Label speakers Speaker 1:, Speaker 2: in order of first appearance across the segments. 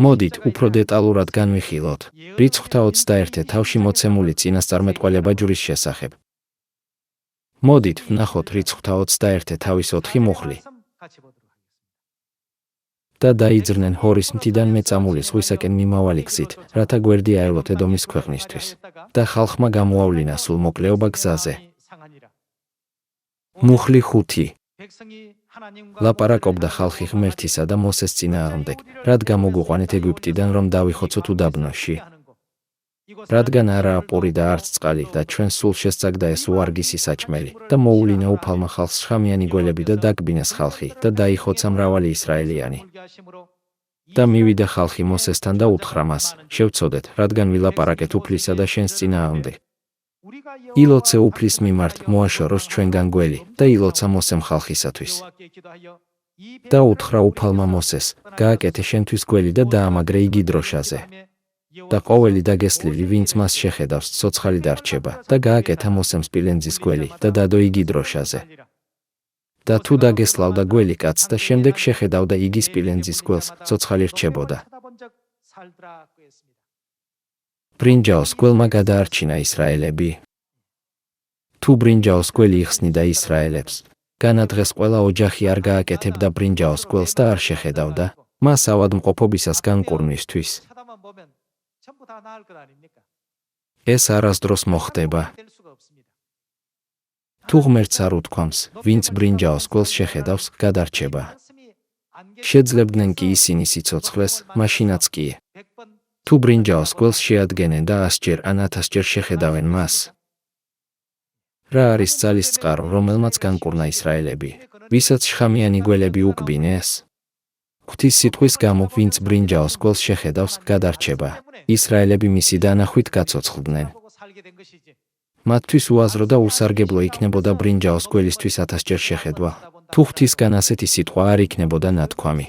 Speaker 1: მოდით, უფრო დეტალურად განვიხილოთ. რიცხვთა 21 თავში მოცემული წინასწარმეტყველება ჯვრის შესახებ. მოდით, ვნახოთ რიცხვთა 21 თავის 4 მუხლი. და დაიძრნენ ჰორის მთიდან მეწამული ზღვისაკენ მიმავალი გზით, რათა გვერდი აევლოთ ედომის ქვეყნისთვის. და ხალხმა გამოავლინა სულ მოკლეობა გზაზე. მუხლი 5. ლაპარაკობდა ხალხი ღმერთისა და მოსეს წინააღმდეგ, რადგან მოგვიყვანეთ ეგვიპტიდან, რომ დავიხოცოთ უდაბნოში. რადგან არაა პური და არც წყალი და ჩვენ სულ შესწაგდა ეს უარგისი საჭმელი და მოულინა უფალმა ხალხს შხამიანი გველები და დაგბინეს ხალხი და დაიხოცა მრავალი ისრაელიანი. და მივიდა ხალხი მოსესთან და უთხრა მას, შევწოდეთ, რადგან ვილაპარაკეთ უფლისა და შენს წინააღმდეგ. ილოცე უფლის მიმართ, მოაშოროს ჩვენგან გველი და ილოცა მოსემ ხალხისათვის. და უთხრა უფალმა მოსეს, გააკეთე შენთვის გველი და დაამაგრე იგი დროშაზე. და ყოველი დაგესლილი, ვინც მას შეხედავს, ცოცხალი დარჩება და გააკეთა მოსემ სპილენძის გველი და დადო იგი დროშაზე. და თუ დაგესლავდა გველი კაცს და შემდეგ შეხედავდა იგი სპილენძის გველს, ცოცხალი რჩებოდა. ბრინჯაოს გველმა გადაარჩინა ისრაელები. თუ ბრინჯაოს გველი იხსნიდა ისრაელებს, განადღეს ყველა ოჯახი არ გააკეთებდა ბრინჯაოს გველს და არ შეხედავდა მას ავადმყოფობისას განკურნისთვის. ეს არასდროს მოხდება. თუ ღმერთს არ უთქვამს, ვინც ბრინჯაოს გველს შეხედავს, გადარჩება. შეძლებდნენ კი ისინი სიცოცხლეს, მაშინაც კი. თუ ბრინჯაოს გველს შეადგენენ და 100-ჯერ ან 1000-ჯერ შეხედავენ მას. რა არის ძალისწყარო, რომელმაც განკურნა ისრაელები, ვისაც შხამიანი გველები უკბინეს? ღვთის სიტყვის გამო, ვინც ბრინჯაოს გველს შეხედავს, გადარჩება. ისრაელები მისი დანახვით გაცოცხლდნენ. მათთვის უაზრო და უსარგებლო იქნებოდა ბრინჯაოს გველისთვის 1000-ჯერ შეხედვა, თუ ღვთისგან ასეთი სიტყვა არ იქნებოდა ნათქვამი.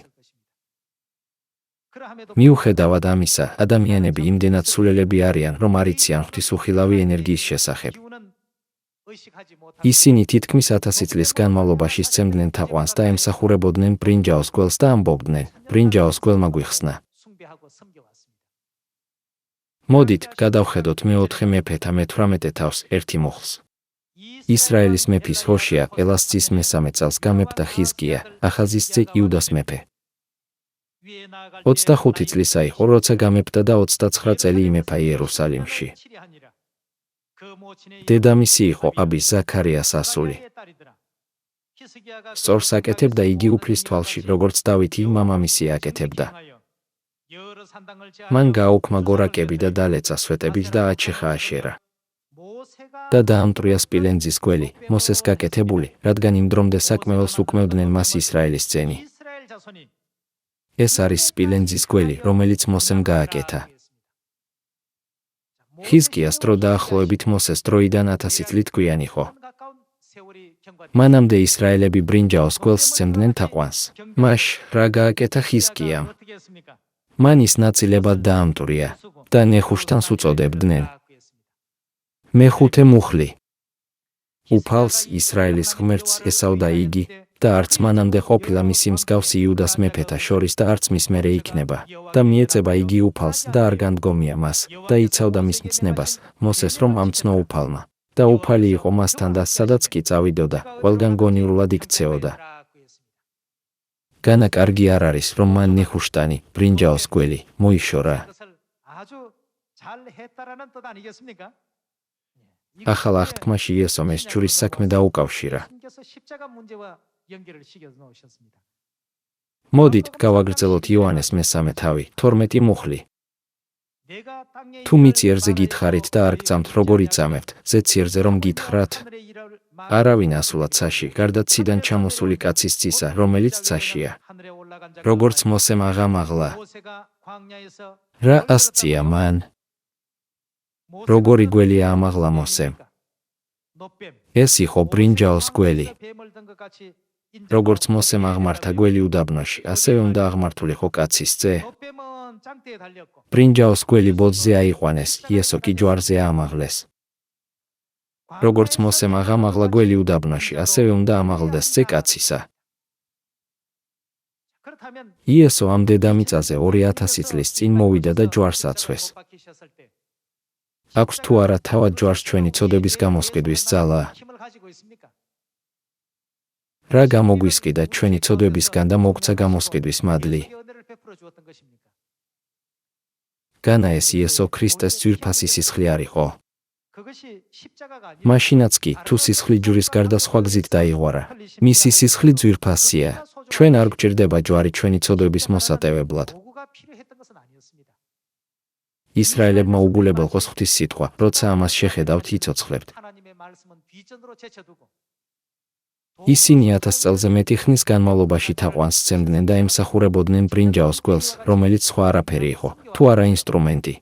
Speaker 1: მიუხედავად ამისა, ადამიანები იმდენად სულელები არიან, რომ არ იციან ღვთის უხილავი ენერგიის შესახებ. ისინი თითქმის 1000 წლის განმავლობაში სცემდნენ თაყვანს და ემსახურებოდნენ ბრინჯაოს გველს და ამბობდნენ, ბრინჯაოს გველმა გვიხსნა. მოდით, გადავხედოთ მეოთხე მეფეთა მე-18 თავს 1 მუხლს. ისრაელის მეფის ჰოშია ელას ძის მე-3 წელს გამეფდა ხიზკია, ახაზის ძე იუდას მეფე. 25 წლისა იყო, როცა გამეფდა და 29 წელი იმეფა იერუსალიმში. დედამისი იყო აბის ზაქარიას ასული. სწორს აკეთებდა იგი უფლის თვალში, როგორც დავითი მამამისი აკეთებდა. მან გააუქმა გორაკები და დალეცა სვეტებით და აჩეხა აშერა. და დაამტრია სპილენძის გველი, მოსეს გაკეთებული, რადგან იმ დრომდე საკმეველს უკმევდნენ მას ისრაელის ძენი. ეს არის სპილენძის გველი, რომელიც მოსემ გააკეთა. ხიზკიას დრო დაახლოებით მოსეს დროიდან 1000 წლით გვიან იყო. მანამდე ისრაელები ბრინჯაოს გველს სცემდნენ თაყვანს. მაშ რა გააკეთა ხიზკიამ? მან ის ნაწილებად დაამტვრია და ნეხუშთანს უწოდებდნენ. მე-5 მუხლი. უფალს, ისრაელის ღმერთს ესავდა იგი და არც მანამდე ყოფილა მისი მსგავსი იუდას მეფეთა შორის და არც მის მერე იქნება და მიეწება იგი უფალს და არ განდგომია მას და იცავდა მის მცნებას, მოსეს რომ ამცნო უფალმა და უფალი იყო მასთან და სადაც კი წავიდოდა, ყველგან გონივრულად იქცეოდა. განა კარგი არ არის, რომ მან ნეხუშტანი, ბრინჯაოს გველი, მოიშორა. ახალ აღთქმაში იესომ ეს ჯვრის საქმე დაუკავშირა. მოდით, გავაგრძელოთ იოანეს მე-3 თავი, 12 მუხლი. თუ მიწიერზე გითხარით და არ გწამთ, როგორ იწამებთ, ზეციერზე რომ გითხრათ? არავინ ასულად ცაში, გარდა ციდან ჩამოსული კაცის ცისა, რომელიც ცაშია. როგორც მოსემ აღამაღლა. რა ასწია მან? როგორი გველია ამაღლა მოსემ? ეს იყო ბრინჯაოს გველი. როგორც მოსემ აღმართა გველი უდაბნოში, ასევე უნდა აღმართულიყო კაცის ძე. ბრინჯაოს გველი ბოძზე აიყვანეს, იესო კი ჯვარზე აამაღლეს. როგორც მოსემ აღამაღლა გველი უდაბნოში, ასევე უნდა ამაღლდეს ძე კაცისა. იესო ამ დედამიწაზე 2000 წლის წინ მოვიდა და ჯვარს აცვეს. აქვს თუ არა თავად ჯვარს ჩვენი ცოდების გამოსყიდვის ძალა? რა გამოგვისყიდა ჩვენი ცოდვებისგან და მოგცა გამოსყიდვის მადლი? განა ეს იესო ქრისტეს ძვირფასი სისხლი არ იყო? მაშინაც კი, თუ სისხლი ჯვრის გარდა სხვა გზით დაიღვარა, მისი სისხლი ძვირფასია. ჩვენ არ გვჭირდება ჯვარი ჩვენი ცოდვების მოსატევებლად. ისრაელებმა უგულებელყოს ღვთის სიტყვა, როცა ამას შეხედავთ, იცოცხლებთ. ისინი 1000 წელზე მეტი ხნის განმავლობაში თაყვანს სცემდნენ და ემსახურებოდნენ ბრინჯაოს გველს, რომელიც სხვა არაფერი იყო, თუ არა ინსტრუმენტი.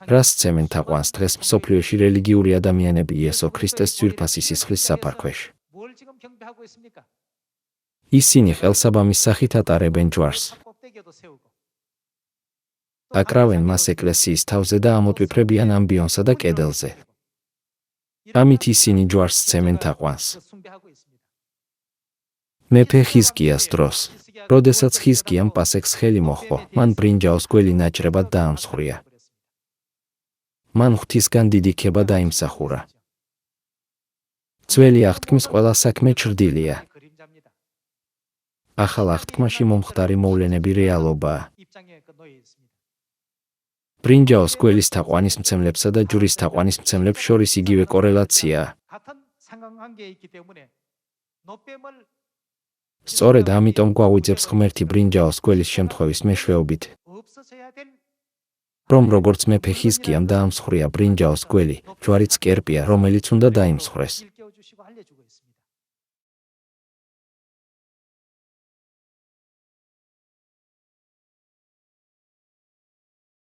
Speaker 1: რა სცემენ თაყვანს დღეს მსოფლიოში რელიგიური ადამიანები იესო ქრისტეს ძვირფასი სისხლის საფარქვეში? ისინი ხელსაბამის სახით ატარებენ ჯვარს. აკრავენ მას ეკლესიის თავზე და ამოტვიფრებიან ამბიონსა და კედელზე. ამით ისინი ჯვარს სცემენ თაყვანს. მეფე ხიზკიას დროს, როდესაც ხიზკიამ პასექს ხელი მოჰყო, მან ბრინჯაოს გველი ნაჭრებად დაამსხვრია. მან ღვთისგან დიდი ქება დაიმსახურა. ძველი აღთქმის ყველა საქმე ჩრდილია. ახალ აღთქმაში მომხდარი მოვლენები რეალობაა. ბრინჯაოს გველის თაყვანისმცემლებსა და ჯვრის თაყვანისმცემლებს შორის იგივე კორელაციაა. სწორედ ამიტომ გვაღვიძებს ღმერთი ბრინჯაოს გველის შემთხვევის მეშვეობით, რომ როგორც მეფე ხიზკიამ დაამსხვრია ბრინჯაოს გველი, ჯვარიც კერპია, რომელიც უნდა დაიმსხვრეს.